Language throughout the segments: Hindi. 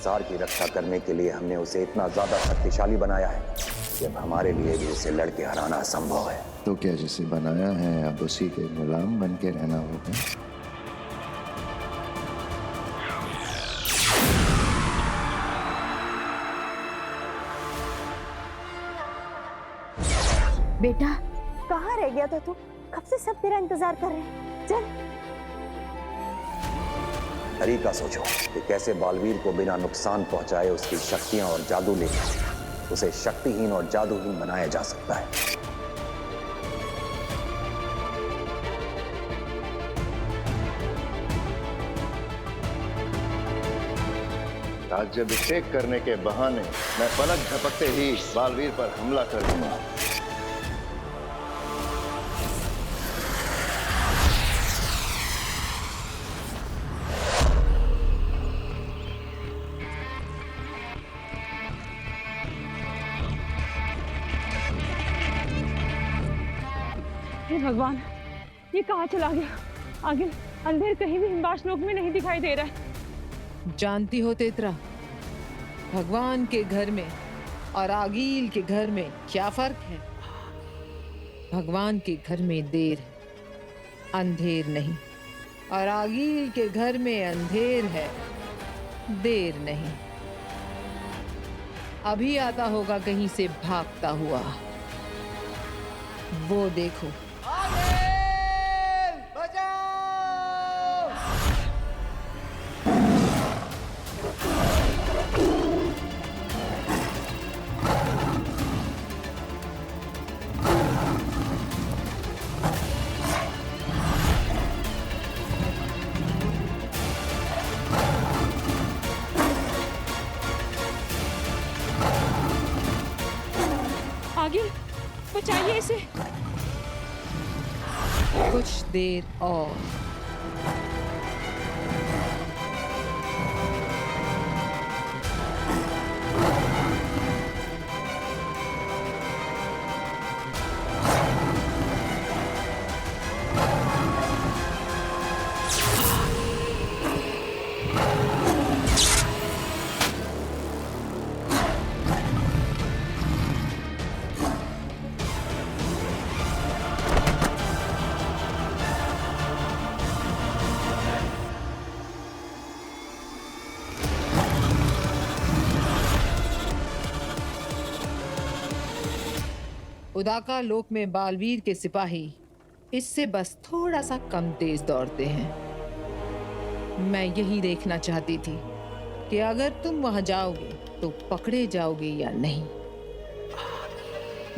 संसार की रक्षा करने के लिए हमने उसे इतना ज्यादा शक्तिशाली बनाया है कि अब हमारे लिए भी उसे लड़के हराना असंभव है। तो क्या जिसे बनाया है अब उसी के गुलाम बन के रहना होगा? बेटा कहाँ रह गया था तू? कब से सब तेरा इंतजार कर रहे हैं। चल। तरीका सोचो कि कैसे बालवीर को बिना नुकसान पहुंचाए उसकी शक्तियां और जादू लेकर उसे शक्तिहीन और जादूहीन बनाया जा सकता है। राज्याभिषेक करने के बहाने मैं पलक झपकते ही बालवीर पर हमला कर दूंगा। हे भगवान, ये कहाँ चला गया? आगे अंधेर कहीं भी हिमवास लोक में नहीं दिखाई दे रहा है। जानती हो तेतरा, भगवान के घर में और आगील के घर में क्या फर्क है? भगवान के घर में देर है, अंधेर नहीं, और आगील के घर में अंधेर है, देर नहीं। अभी आता होगा कहीं से भागता हुआ, वो देखो। आगे बचाइए इसे। कुछ देर और। उदाका लोक में बालवीर के सिपाही इससे बस थोड़ा सा कम तेज दौड़ते हैं। मैं यही देखना चाहती थी कि अगर तुम वहां जाओगे तो पकड़े जाओगे या नहीं।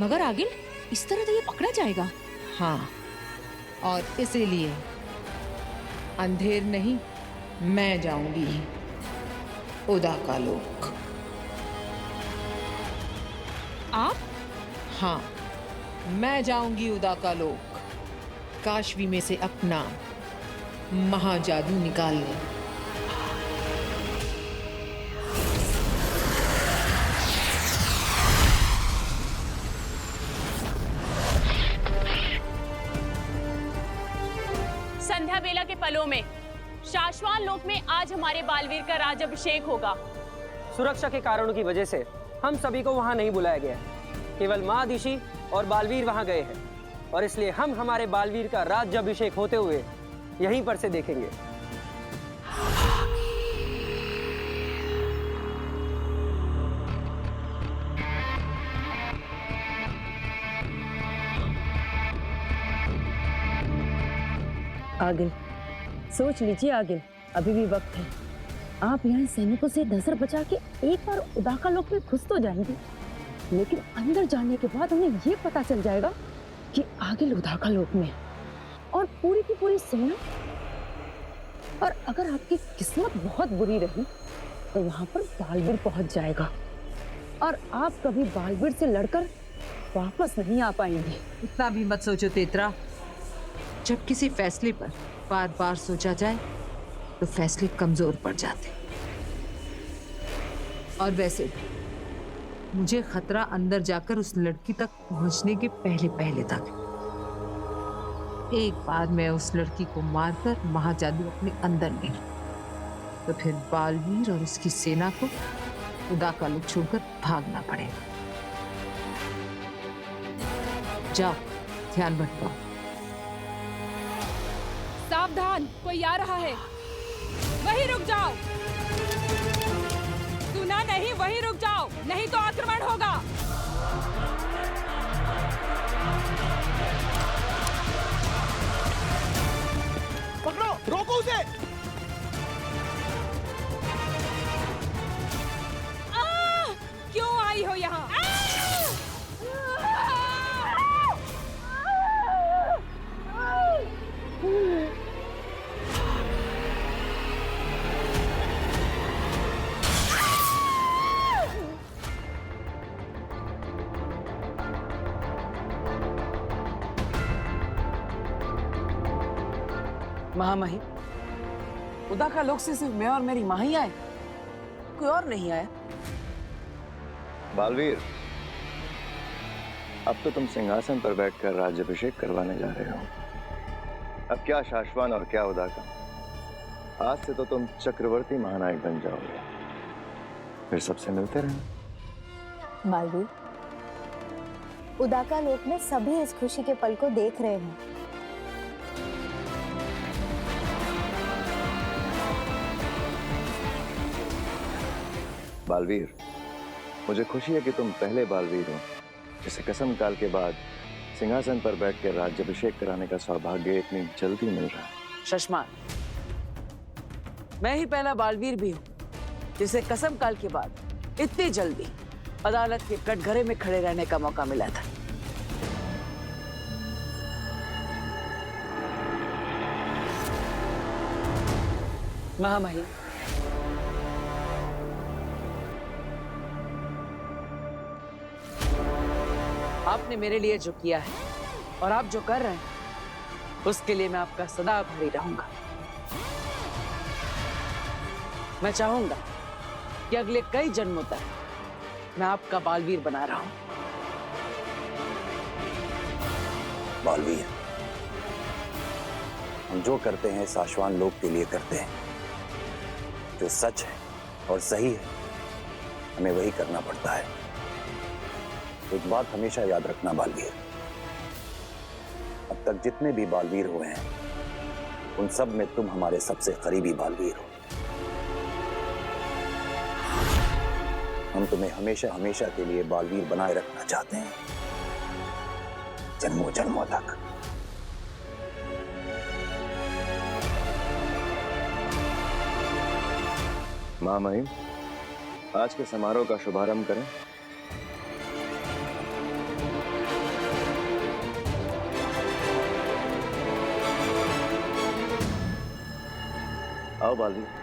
मगर आगिल, इस तरह तो ये पकड़ा जाएगा। हाँ, और इसीलिए अंधेर नहीं, मैं जाऊंगी उदाका लोक। आप? हाँ, मैं जाऊंगी उदाका लोक, काशवी में से अपना महाजादू निकालने। संध्या बेला के पलों में शाश्वान लोक में आज हमारे बालवीर का राज्याभिषेक होगा। सुरक्षा के कारणों की वजह से हम सभी को वहां नहीं बुलाया गया है। केवल महादिशी और बालवीर वहां गए हैं, और इसलिए हम हमारे बालवीर का राज्याभिषेक होते हुए यहीं पर से देखेंगे। आगिल, सोच लीजिए आगिल, अभी भी वक्त है। आप यहाँ सैनिकों से नजर बचा के एक बार उदाका लोक में घुस तो जाएंगे, लेकिन अंदर जाने के बाद उन्हें ये पता चल जाएगा कि आगिल उदाका लोक में और पूरी की पूरी सेना। और अगर आपकी किस्मत बहुत बुरी रही तो वहां पर बालवीर पहुंच जाएगा और आप कभी बालवीर से लड़कर वापस नहीं आ पाएंगे। इतना भी मत सोचो तेतरा। जब किसी फैसले पर बार बार सोचा जाए तो फैसले कमजोर पड़ जाते। और वैसे भी मुझे खतरा अंदर जाकर उस लड़की तक पहुंचने के पहले पहले तक। एक बार मैं उस लड़की को मारकर महाजादू अपने अंदर ले लूं, तो फिर बालवीर और उसकी सेना को उदाका लोग छोड़कर भागना पड़ेगा। जाओ, ध्यान भटकाओ। सावधान, कोई आ रहा है। वहीं रुक जाओ। सुना नहीं, वहीं रुक जाओ, नहीं तो आक्रमण होगा। पकड़ो, रोको उसे। क्यों आई हो यहाँ? महामहिम, उदाका लोक से सिर्फ मैं और मेरी माँ ही आए, कोई और नहीं आया। बालवीर, अब तो तुम सिंहासन पर बैठकर राज्याभिषेक करवाने जा रहे हो। अब क्या शाश्वान और क्या उदाका, आज से तो तुम चक्रवर्ती महानायक बन जाओगे। फिर सबसे मिलते रहना। बालवीर, उदाका लोक में सभी इस खुशी के पल को देख रहे हैं। बालवीर, मुझे खुशी है कि तुम पहले बालवीर हो जिसे कसम काल के बाद सिंहासन पर बैठकर राज्याभिषेक कराने का सौभाग्य इतनी जल्दी मिल रहा है। शशमान, मैं ही पहला बालवीर भी हूँ जिसे कसम काल के बाद इतनी जल्दी अदालत के कटघरे में खड़े रहने का मौका मिला था। महामहिम, आपने मेरे लिए जो किया है और आप जो कर रहे हैं उसके लिए मैं आपका सदा आभारी रहूंगा। मैं चाहूंगा कि अगले कई जन्मों तक मैं आपका बालवीर बना रहा हूं। बालवीर, हम जो करते हैं शाश्वान लोक के लिए करते हैं। जो सच है और सही है हमें वही करना पड़ता है। एक बात हमेशा याद रखना बालवीर, अब तक जितने भी बालवीर हुए हैं उन सब में तुम हमारे सबसे करीबी बालवीर हो। हम तुम्हें हमेशा हमेशा के लिए बालवीर बनाए रखना चाहते हैं, जन्मों जन्मों तक। महामहिम, आज के समारोह का शुभारंभ करें। आओ बालवीर।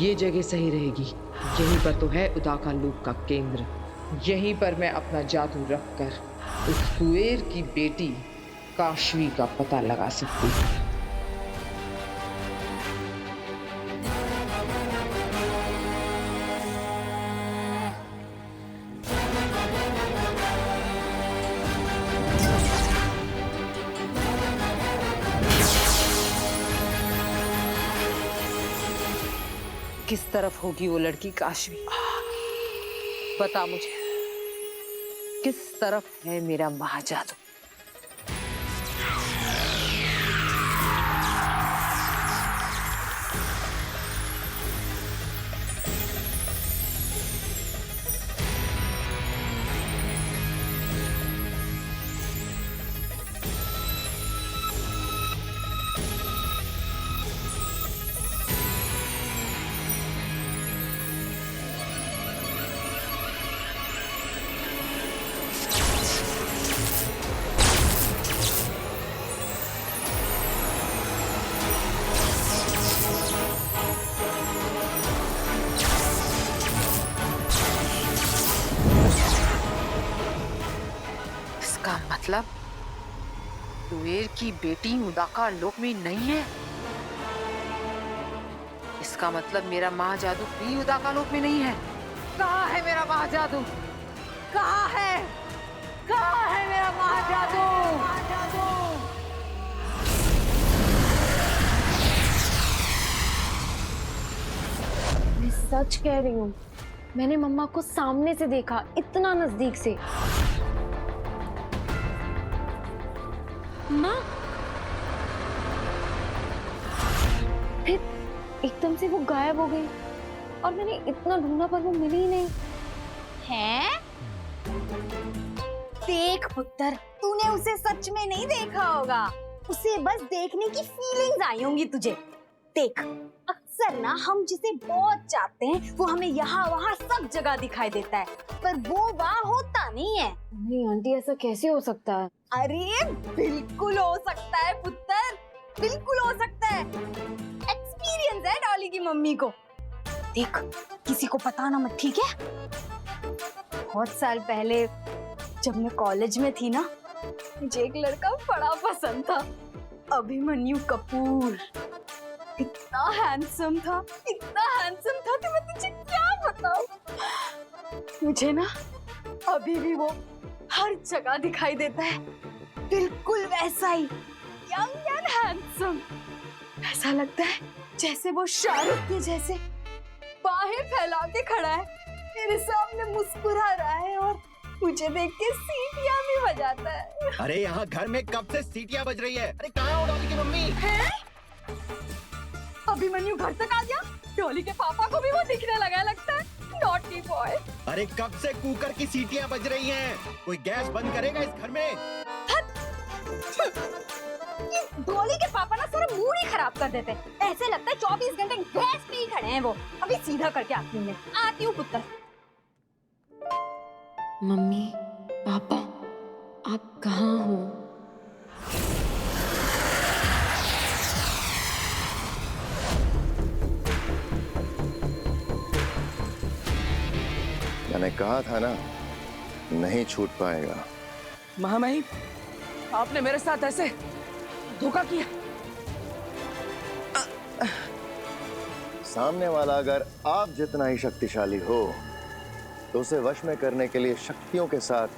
ये जगह सही रहेगी। यहीं पर तो है उदाका लोक का केंद्र। यहीं पर मैं अपना जादू रखकर उस कुएर की बेटी काशवी का पता लगा सकती हूँ। किस तरफ होगी वो लड़की काशवी? बता मुझे, किस तरफ है मेरा महाजादू? मतलब कुएर की बेटी उदाका लोक में नहीं है। इसका मतलब मेरा महाजादू भी उदाका लोक में नहीं है। कहाँ है मेरा महाजादू? कहाँ है? कहाँ है मेरा महाजादू? मैं सच कह रही हूँ, मैंने मम्मा को सामने से देखा, इतना नजदीक से। माँ, फिर एकदम से वो गायब हो गई और मैंने इतना ढूंढा पर वो मिली ही नहीं। हैं? देख पुत्र, तूने उसे सच में नहीं देखा होगा, उसे बस देखने की फीलिंग्स आई होंगी तुझे। देख, अक्सर ना हम जिसे बहुत चाहते हैं वो हमें यहाँ वहाँ सब जगह दिखाई देता है, पर वो वहाँ होता नहीं है। नहीं आंटी, ऐसा कैसे हो सकता है? अरे बिल्कुल हो सकता है पुत्र, बिल्कुल हो सकता है। एक्सपीरियंस है डॉली की मम्मी को। देख, किसी को बताना मत, ठीक है? बहुत साल पहले जब मैं कॉलेज में थी ना, मुझे एक लड़का बड़ा पसंद था, अभिमन्यु कपूर। इतना हैंडसम था कि मैं तुझे क्या बताऊं। मुझे ना अभी भी वो हर जगह दिखाई देता है, बिल्कुल वैसा ही, यंग एंड हैंडसम। ऐसा लगता है जैसे वो शाहरुख के जैसे बाहें फैला के खड़ा है, मेरे सामने मुस्कुरा रहा है और मुझे देख के सीटियां भी बजाता है। अरे यहाँ घर में कब से सीटियां बज रही है? अरे कहाँ हो डॉली की मम्मी? है? अभिमन्यु घर तक आ गया? डॉली के पापा को भी वो दिखने लगा लगता है। Naughty boy. अरे कब से कुकर की सीटियां बज रही हैं? कोई गैस बंद करेगा इस घर में? ये डॉली के पापा ना सारा मूड ही खराब कर देते। ऐसे लगता है 24 घंटे गैस पे ही खड़े हैं वो। अभी सीधा करके आती हूँ मैं। आती हूँ पुत्र। मम्मी, पापा, आप कहाँ हो? मैंने कहा था ना, नहीं छूट पाएगा। महामहिम, आपने मेरे साथ ऐसे धोखा किया। सामने वाला अगर आप जितना ही शक्तिशाली हो तो उसे वश में करने के लिए शक्तियों के साथ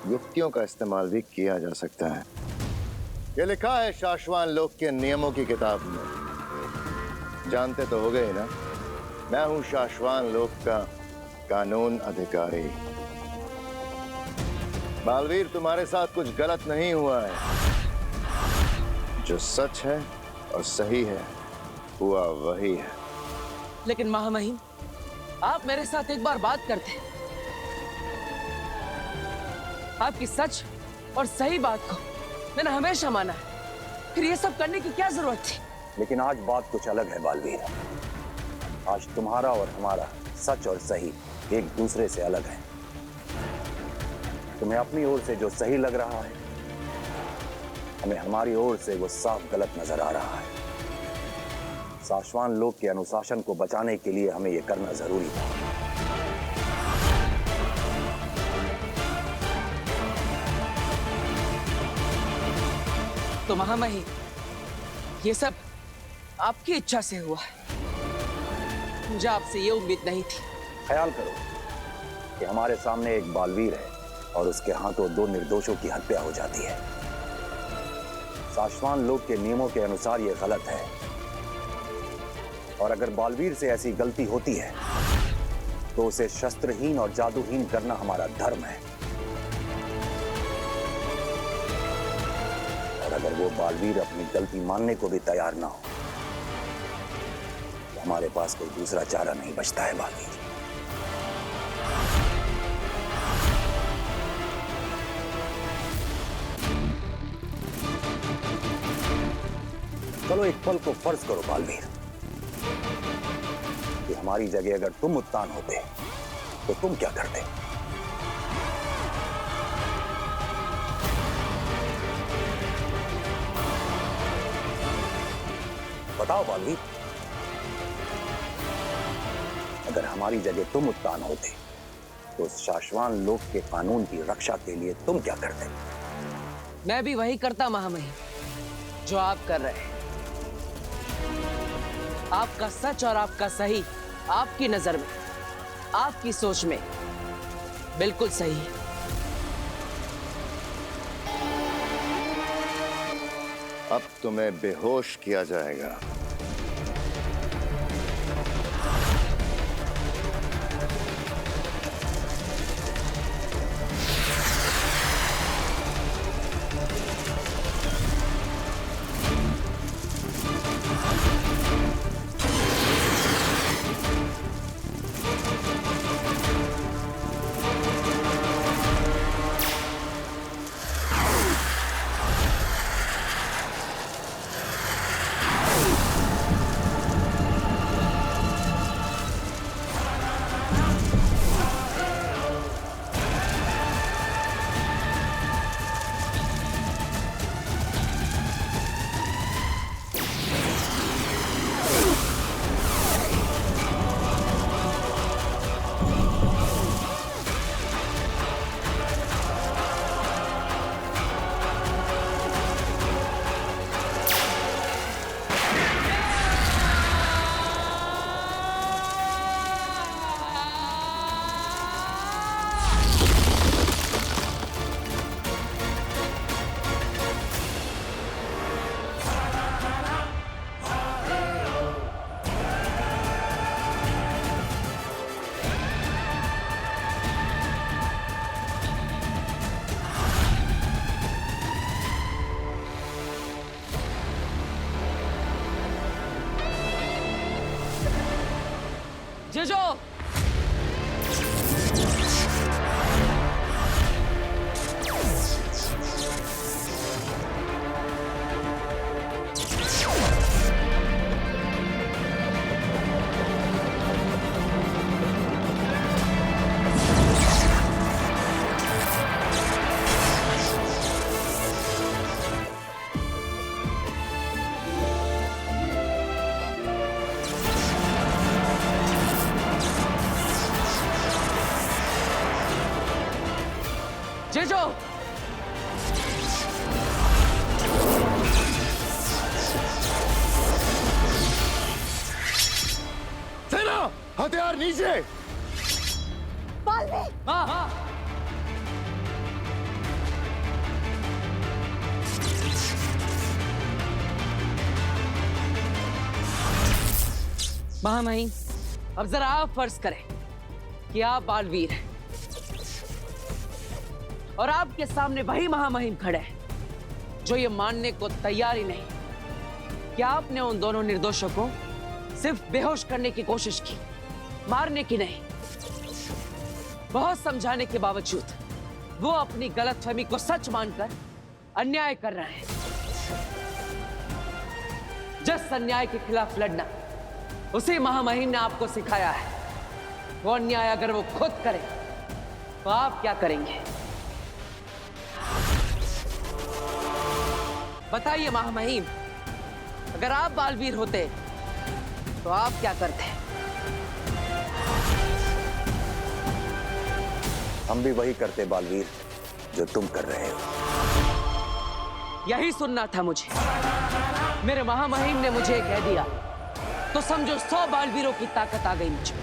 युक्तियों का इस्तेमाल भी किया जा सकता है। ये लिखा है शाश्वान लोक के नियमों की किताब में। जानते तो हो गए ना, मैं हूं शाश्वान लोक का कानून अधिकारी। बालवीर, तुम्हारे साथ कुछ गलत नहीं हुआ है। जो सच है और सही है हुआ वही है। लेकिन महामहिम, आप मेरे साथ एक बार बात करते। आपकी सच और सही बात को मैंने हमेशा माना है, फिर ये सब करने की क्या जरूरत थी? लेकिन आज बात कुछ अलग है बालवीर। आज तुम्हारा और हमारा सच और सही एक दूसरे से अलग है। तुम्हें अपनी ओर से जो सही लग रहा है, हमें हमारी ओर से वो साफ गलत नजर आ रहा है। साशवान लोक के अनुशासन को बचाने के लिए हमें यह करना जरूरी था। तो महामहिम, ये सब आपकी इच्छा से हुआ है। मुझे आपसे ये उम्मीद नहीं थी। ख्याल करो कि हमारे सामने एक बालवीर है और उसके हाथों 2 निर्दोषों की हत्या हो जाती है। साशवान लोक के नियमों के अनुसार यह गलत है, और अगर बालवीर से ऐसी गलती होती है तो उसे शस्त्रहीन और जादूहीन करना हमारा धर्म है। और अगर वो बालवीर अपनी गलती मानने को भी तैयार ना हो तो हमारे पास कोई दूसरा चारा नहीं बचता है बालवीर। चलो एक पल को फर्ज करो बालवीर कि हमारी जगह अगर तुम उत्तान होते तो तुम क्या करते? बताओ बालवीर, अगर हमारी जगह तुम उत्तान होते तो साशवान लोक के कानून की रक्षा के लिए तुम क्या करते? मैं भी वही करता महामहिम जो आप कर रहे हैं। आपका सच और आपका सही आपकी नजर में, आपकी सोच में बिल्कुल सही है। अब तुम्हें बेहोश किया जाएगा। जेजो, जेजो, सेना, हथियार नीचे। बालवीर, हाँ हाँ। महामहिम, अब जरा आप फर्ज करें कि आप बालवीर हैं और आपके सामने वही महामहिम खड़े हैं जो ये मानने को तैयार ही नहीं कि आपने उन दोनों निर्दोषों को सिर्फ बेहोश करने की कोशिश की, मारने की नहीं। बहुत समझाने के बावजूद वो अपनी गलतफहमी को सच मानकर अन्याय कर रहे हैं। जिस अन्याय के खिलाफ लड़ना उसी महामहिम ने आपको सिखाया है, वो अन्याय अगर वो खुद करे तो आप क्या करेंगे? बताइए महामहिम, अगर आप बालवीर होते तो आप क्या करते हैं? हम भी वही करते बालवीर जो तुम कर रहे हो। यही सुनना था मुझे। मेरे महामहिम ने मुझे कह दिया तो समझो 100 बालवीरों की ताकत आ गई मुझे।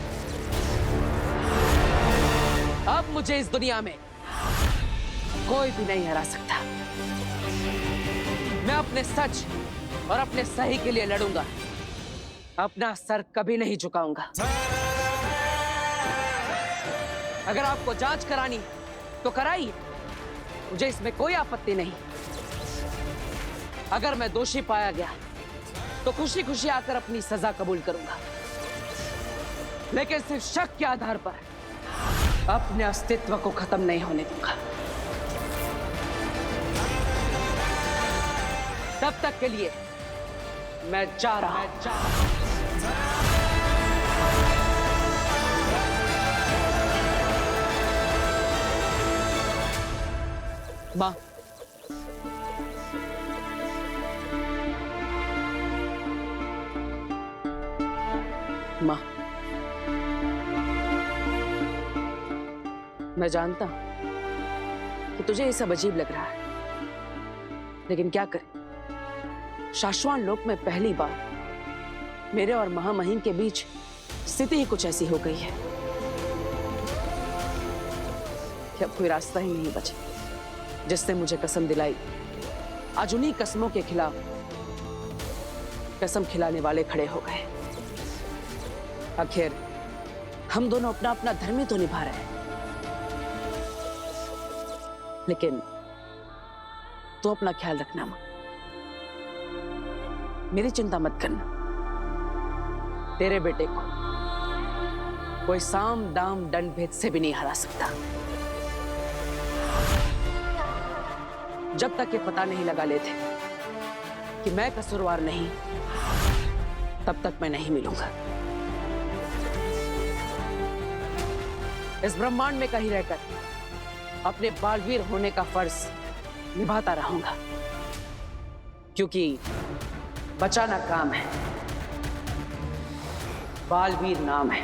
अब मुझे इस दुनिया में कोई भी नहीं हरा सकता। मैं अपने सच और अपने सही के लिए लड़ूंगा, अपना सर कभी नहीं झुकाऊंगा। अगर आपको जांच करानी तो कराइए, मुझे इसमें कोई आपत्ति नहीं। अगर मैं दोषी पाया गया तो खुशी खुशी आकर अपनी सजा कबूल करूंगा, लेकिन सिर्फ शक के आधार पर अपने अस्तित्व को खत्म नहीं होने दूंगा। तब तक के लिए मैं जा रहा हूं। मां, मां, मैं जानता हूं कि तुझे ये सब अजीब लग रहा है, लेकिन क्या करें, शाश्वान लोक में पहली बार मेरे और महामहिम के बीच स्थिति ही कुछ ऐसी हो गई है कि अब कोई रास्ता ही नहीं बचा। जिसने मुझे कसम दिलाई, आज उन्हीं कसमों के खिलाफ कसम खिलाने वाले खड़े हो गए। आखिर हम दोनों अपना अपना धर्म ही तो निभा रहे हैं, लेकिन तू अपना ख्याल रखना मां, मेरी चिंता मत करना। तेरे बेटे को कोई साम दाम दंड भेद से भी नहीं हरा सकता। जब तक ये पता नहीं लगा लेते कि मैं कसूरवार नहीं, तब तक मैं नहीं मिलूंगा। इस ब्रह्मांड में कहीं रहकर अपने बालवीर होने का फर्ज निभाता रहूंगा, क्योंकि बचाना काम है, बालवीर नाम है।